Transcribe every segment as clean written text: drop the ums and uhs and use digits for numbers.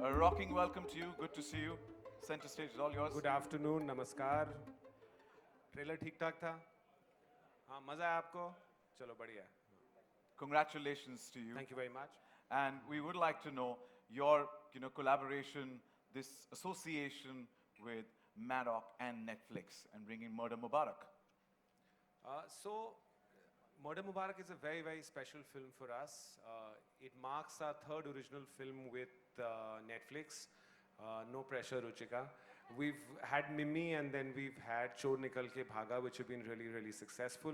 A rocking welcome to you. Good to see you. Center stage is all yours. Good afternoon, नमस्कार. Trailer ठीक ठाक था? हाँ, मज़ा आया आपको? चलो बढ़िया. Congratulations to you. Thank you very much. And we would like to know your, collaboration, this association with Mubarak and Netflix and bringing Murder Mubarak. So, Murder Mubarak is a very, very special film for us. It marks our third original film with Netflix. No pressure, Ruchika. We've had Mimi and then we've had Chor Nikal Ke Bhaga, which have been really, really successful.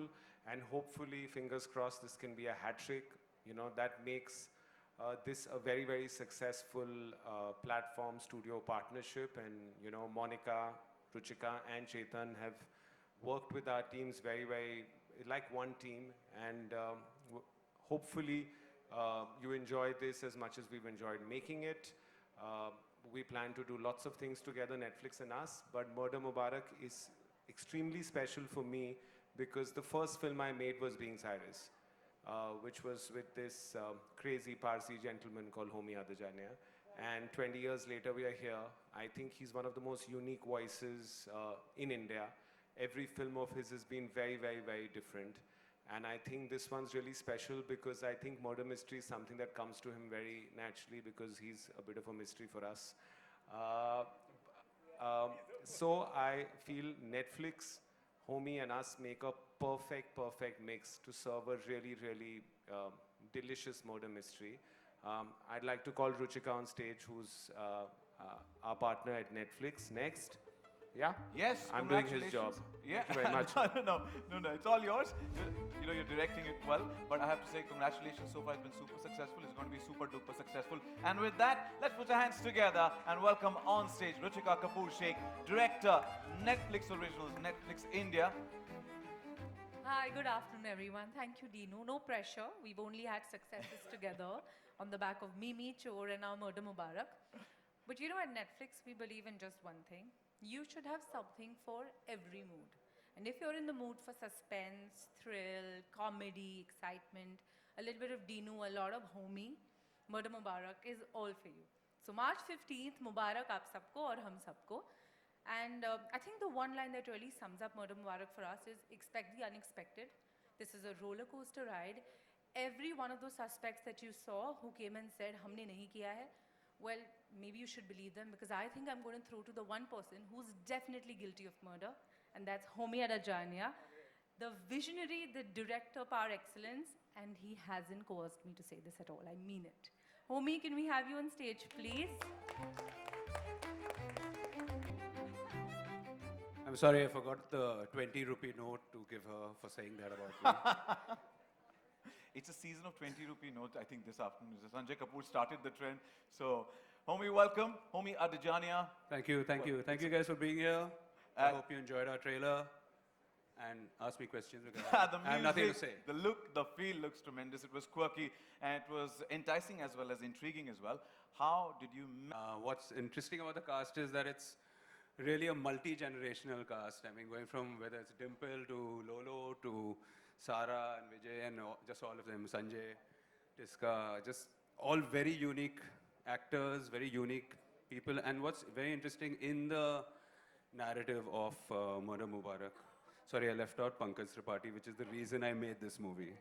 And hopefully, fingers crossed, this can be a hat trick. That makes this a very, very successful platform studio partnership. And, Monica, Ruchika, and Chetan have worked with our teams very, very like one team. And hopefully, you enjoy this as much as we've enjoyed making it. We plan to do lots of things together, Netflix and us, but Murder Mubarak is extremely special for me because the first film I made was Being Cyrus, which was with this crazy Parsi gentleman called Homi Adajania. And 20 years later, we are here. I think he's one of the most unique voices in India. Every film of his has been very, very, very different. And I think this one's really special because I think murder mystery is something that comes to him very naturally because he's a bit of a mystery for us. So I feel Netflix, Homie and us make a perfect, perfect mix to serve a really, really delicious murder mystery. I'd like to call Ruchika on stage, who's our partner at Netflix. Next. Yeah? Yes, I'm doing his job. Yeah. Thank you very much. no, it's all yours. You're directing it well, but I have to say congratulations. So far, it's been super successful. It's going to be super duper successful. And with that, let's put our hands together and welcome on stage Ruchika Kapoor Sheikh, director, Netflix Originals, Netflix India. Hi, good afternoon, everyone. Thank you, Dino. No pressure. We've only had successes together on the back of Mimi, Chor, and now Murder Mubarak. But at Netflix, we believe in just one thing. You should have something for every mood. And if you're in the mood for suspense, thrill, comedy, excitement, a little bit of Dino, a lot of Homie, Murder Mubarak is all for you. So March 15th, Mubarak aap sabko aur hum sabko. And I think the one line that really sums up Murder Mubarak for us is expect the unexpected. This is a roller coaster ride. Every one of those suspects that you saw who came and said, humne nahi kiya hai, well, maybe you should believe them because I think I'm going to throw to the one person who's definitely guilty of murder, and that's Homi Adajania, the visionary, the director par excellence, and he hasn't coerced me to say this at all. I mean it. Homi, can we have you on stage, please? I'm sorry, I forgot the 20 rupee note to give her for saying that about me. It's a season of 20 rupee note, I think, this afternoon. Sanjay Kapoor started the trend. So, Homie, welcome. Homie Adajania. Thank you. Thank you guys for being here. I hope you enjoyed our trailer and asked me questions because I have nothing to say. The look, the feel looks tremendous. It was quirky and it was enticing as well as intriguing as well. How did you... What's interesting about the cast is that it's really a multi-generational cast. I mean, going from whether it's Dimple to Lolo to Sara and Vijay and just all of them, Sanjay, Tiska, just all very unique actors, very unique people. And what's very interesting in the narrative of Murder Mubarak, sorry, I left out Pankaj Tripathi, which is the reason I made this movie.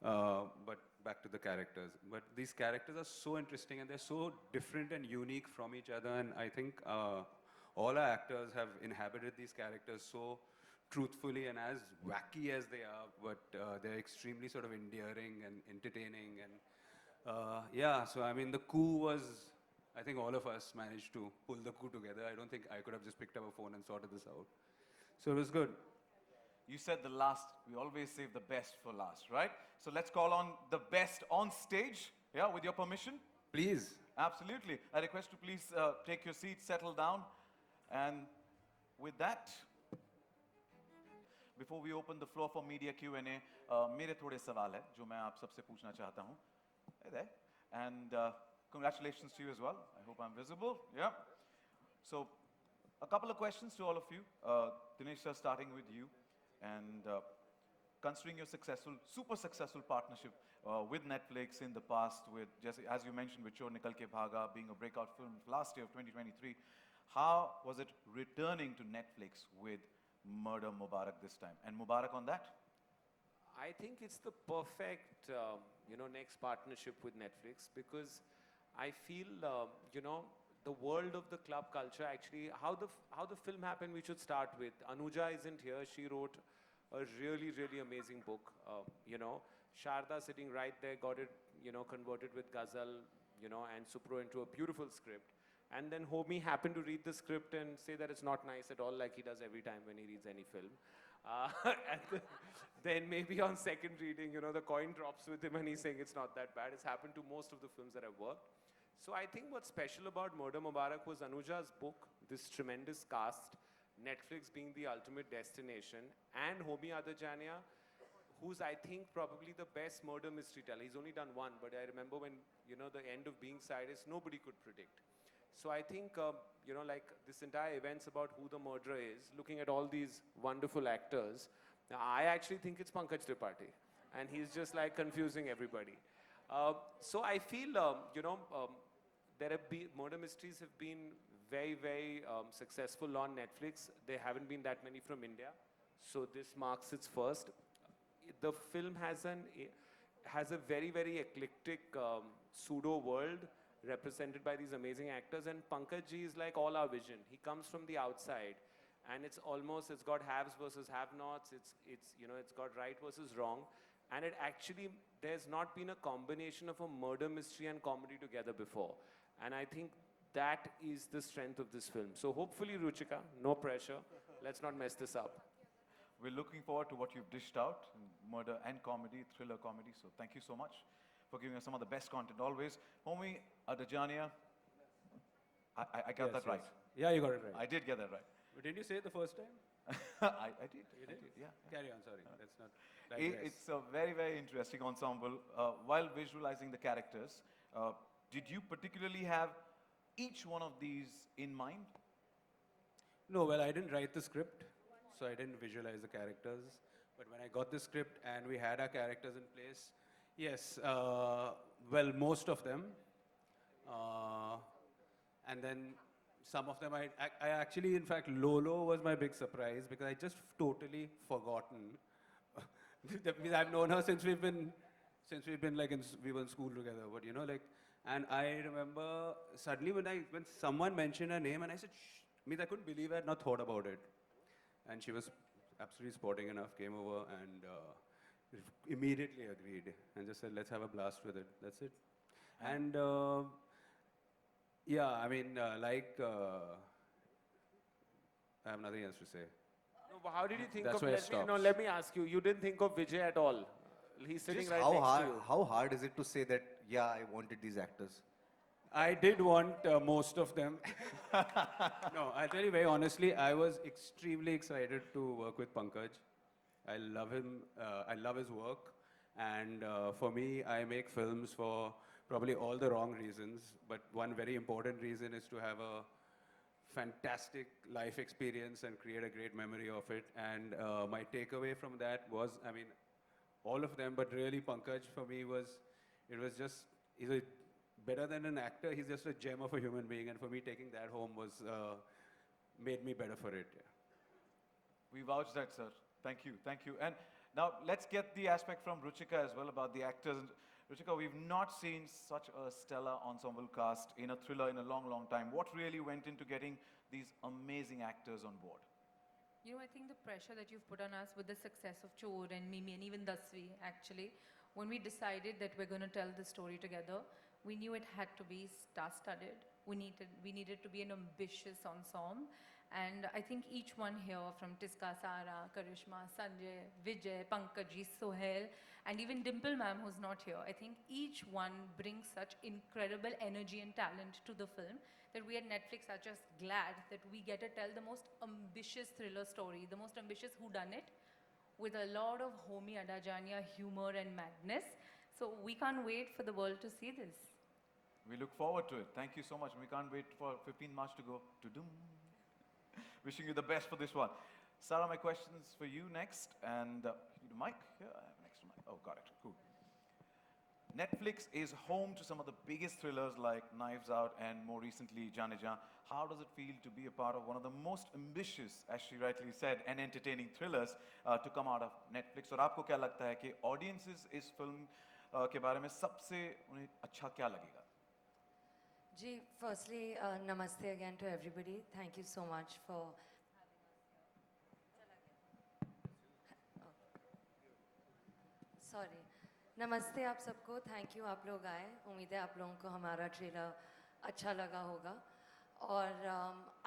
But back to the characters. But these characters are so interesting and they're so different and unique from each other. And I think all our actors have inhabited these characters so truthfully and as wacky as they are, but they're extremely sort of endearing and entertaining. And yeah, so I mean, the coup was, I think all of us managed to pull the coup together. I don't think I could have just picked up a phone and sorted this out. So it was good. You said the last, we always save the best for last, right? So let's call on the best on stage, yeah, with your permission. Please. Absolutely. I request you please take your seats, settle down. And with that, before we open the floor for media Q&A, मेरे थोड़े सवाल हैं जो मैं आप सबसे पूछना चाहता हूँ. Hey there. And congratulations to you as well. I hope I'm visible. Yeah. So, a couple of questions to all of you. Dinesh sir, starting with you. And a considering your successful, super successful partnership with Netflix in the past, with just as you mentioned, with Chor Nikal Ke Bhaga being a breakout film last year of 2023, how was it returning to Netflix with Murder Mubarak this time? And Mubarak on that? I think it's the perfect, next partnership with Netflix because I feel, the world of the club culture actually, how the film happened, we should start with. Anuja isn't here. She wrote a really, really amazing book. Sharda sitting right there got it, converted with Ghazal, and Supro into a beautiful script. And then Homi happened to read the script and say that it's not nice at all, like he does every time when he reads any film. And then maybe on second reading, the coin drops with him and he's saying it's not that bad. It's happened to most of the films that I've worked. So I think what's special about Murder Mubarak was Anuja's book, this tremendous cast, Netflix being the ultimate destination, and Homi Adajania, who's I think probably the best murder mystery teller. He's only done one, but I remember when, the end of Being Cyrus, nobody could predict. So I think, like this entire event's about who the murderer is, looking at all these wonderful actors. Now, I actually think it's Pankaj Tripathi, and he's just like confusing everybody. So I feel, murder mysteries have been very, very successful on Netflix. There haven't been that many from India, so this marks its first. The film has a very, very eclectic pseudo world represented by these amazing actors, and Pankaj ji is like all our vision. He comes from the outside, and it's got haves versus have-nots. It's got right versus wrong, and it actually there's not been a combination of a murder mystery and comedy together before, and I think that is the strength of this film. So hopefully, Ruchika, no pressure. Let's not mess this up. We're looking forward to what you've dished out, murder and comedy, thriller comedy. So thank you so much for giving us some of the best content always. Homi Adajania, I got that right. Yeah, you got it right. I did get that right. But didn't you say it the first time? I did. You did? Yeah. Carry on, sorry. That's not... It's a very, very interesting ensemble. While visualizing the characters, did you particularly have each one of these in mind? No, well, I didn't write the script, so I didn't visualize the characters. But when I got the script and we had our characters in place, yes, well, most of them. And then some of them, I actually, in fact, Lolo was my big surprise because I just totally forgotten. That means I've known her since we've been like, we were in school together, but and I remember suddenly when someone mentioned her name and I said, shh, means I couldn't believe I had not thought about it. And she was absolutely sporting enough, came over and immediately agreed and just said, let's have a blast with it. That's it. And yeah, I mean, I have nothing else to say. No, but how did you think That's of? where it Let me ask you. You didn't think of Vijay at all. He's sitting Just right how next hard, to you. how hard is it to say that, yeah, I wanted these actors? I did want most of them. No, I'll tell you very honestly, I was extremely excited to work with Pankaj. I love him, I love his work. And for me, I make films for probably all the wrong reasons. But one very important reason is to have a fantastic life experience and create a great memory of it. And my takeaway from that was, I mean, all of them, but really Pankaj for me he's better than an actor, he's just a gem of a human being. And for me, taking that home made me better for it. Yeah. We vouch that, sir. Thank you, thank you. And now let's get the aspect from Ruchika as well about the actors. Ruchika, we've not seen such a stellar ensemble cast in a thriller in a long, long time. What really went into getting these amazing actors on board? I think the pressure that you've put on us with the success of Chor and Mimi and even Dasvi, actually, when we decided that we're going to tell the story together, we knew it had to be star-studded. We needed to be an ambitious ensemble. And I think each one here, from Tiska, Sara, Karishma, Sanjay, Vijay, Pankaji, Sohail, and even Dimple ma'am, who's not here, I think each one brings such incredible energy and talent to the film that we at Netflix are just glad that we get to tell the most ambitious thriller story, the most ambitious whodunit, with a lot of Homi Adajania humor and madness. So we can't wait for the world to see this. We look forward to it. Thank you so much. We can't wait for 15 March to go. To-dum. Wishing you the best for this one. Sarah, my questions for you next. And mic here? I have an extra mic. Oh, got it. Cool. Netflix is home to some of the biggest thrillers like Knives Out and more recently Jaane Jaan. How does it feel to be a part of one of the most ambitious, as she rightly said, and entertaining thrillers to come out of Netflix? और आपको क्या लगता है कि audiences इस film के बारे में सबसे उन्हें अच्छा क्या लगेगा? Ji, firstly, namaste again to everybody. Thank you so much for sorry नमस्ते आप सबको थैंक यू आप लोग आए उम्मीद है आप लोगों को हमारा ट्रेलर अच्छा लगा होगा और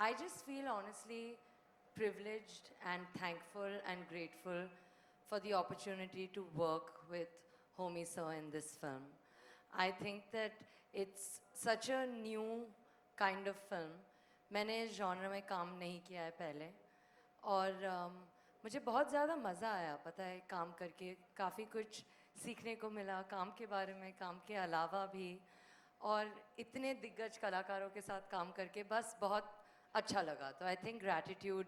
I just feel honestly privileged and thankful and grateful for the opportunity to work with Homi sir in this film. I think that it's such a new kind of film. मैंने इस genre में काम नहीं किया है पहले और मुझे बहुत ज़्यादा मज़ा आया पता है काम करके काफ़ी कुछ सीखने को मिला काम के बारे में काम के अलावा भी और इतने दिग्गज कलाकारों के साथ काम करके बस बहुत अच्छा लगा तो I think gratitude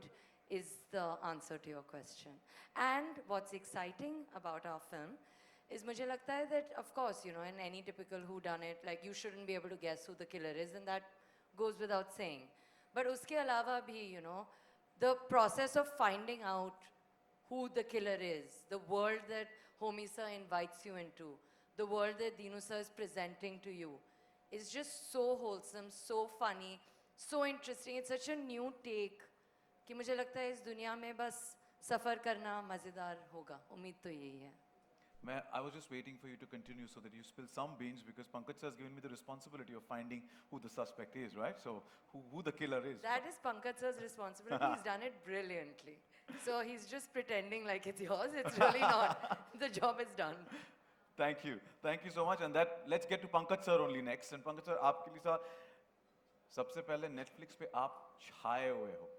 is the answer to your question. And what's exciting about our film is मुझे लगता है that of course you know in any typical whodunit like you shouldn't be able to guess who the killer is and that goes without saying. But उसके अलावा भी you know the process of finding out who the killer is, the world that Homi sir invites you into, the world that Dinu sir is presenting to you is just so wholesome, so funny, so interesting. It's such a new take कि मुझे लगता है इस दुनिया में बस सफ़र करना मज़ेदार होगा उम्मीद तो यही है I was just waiting for you to continue so that you spill some beans because Pankaj sir has given me the responsibility of finding who the suspect is, right? So who the killer is. That is Pankaj sir's responsibility. He's done it brilliantly. So he's just pretending like it's yours. It's really not. The job is done. Thank you. Thank you so much. And that let's get to Pankaj sir only next. And Pankaj sir, आपके लिए sir सबसे पहले Netflix पे आप छाए हुए हो.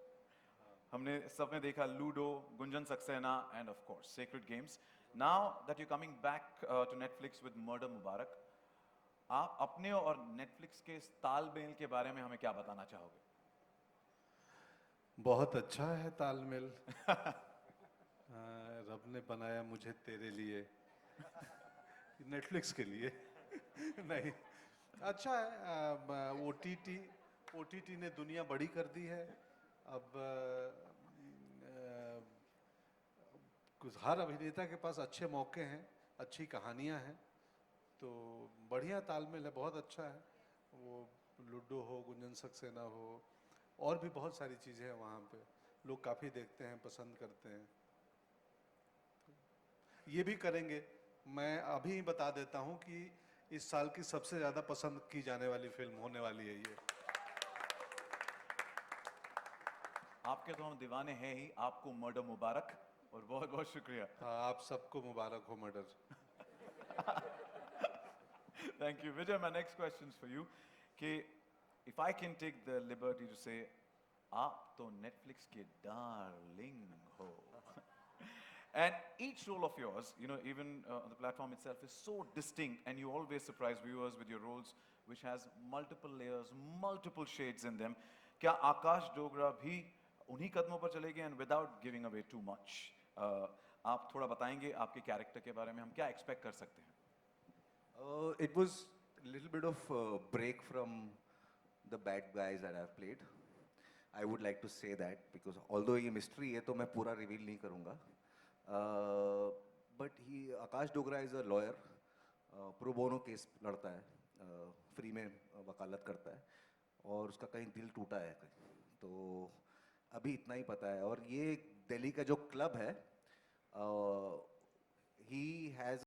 हमने सबने देखा ludo, Gunjan Saxena and of course Sacred Games. Now that you're coming back to Netflix with Murder Mubarak, आप अपने और Netflix के इस तालमेल के बारे में हमें क्या बताना चाहोगे? बहुत अच्छा है तालमेल रब ने बनाया मुझे तेरे लिए नेटफ्लिक्स के लिए नहीं अच्छा है ओटीटी ने दुनिया बड़ी कर दी है अब कुछ हर अभिनेता के पास अच्छे मौके हैं अच्छी कहानियां हैं तो बढ़िया तालमेल है बहुत अच्छा है वो लूडो हो गुंजन सक्सेना हो और भी बहुत सारी चीज़ें हैं वहाँ पे लोग काफ़ी देखते हैं पसंद करते हैं ये भी करेंगे मैं अभी ही बता देता हूँ कि इस साल की सबसे ज़्यादा पसंद की जाने वाली फिल्म होने वाली है ये आपके तो हम दीवाने हैं ही आपको मर्डर मुबारक और बहुत बहुत शुक्रिया हाँ आप सबको मुबारक हो murder Thank you. Vijay, my next question is for you. कि if I can take the liberty to say, आप तो Netflix के darling हो. And each role of yours, you know, even on the platform itself is so distinct and you always surprise viewers with your roles which has multiple layers, multiple shades in them. क्या आकाश डोगरा भी उन्हीं कदमों पर चलेंगे and without giving away too much? आप थोड़ा बताएंगे आपके कैरेक्टर के बारे में हम क्या एक्सपेक्ट कर सकते हैं? It was a little bit of a break from the bad guys that I've played. I would like to say that because although ये mystery है तो मैं पूरा reveal नहीं करूँगा. But Akash Dogra is a lawyer, pro bono case लड़ता है, free में वकालत करता है और उसका कहीं दिल टूटा है तो अभी इतना ही पता है और ये दिल्ली का जो क्लब है he has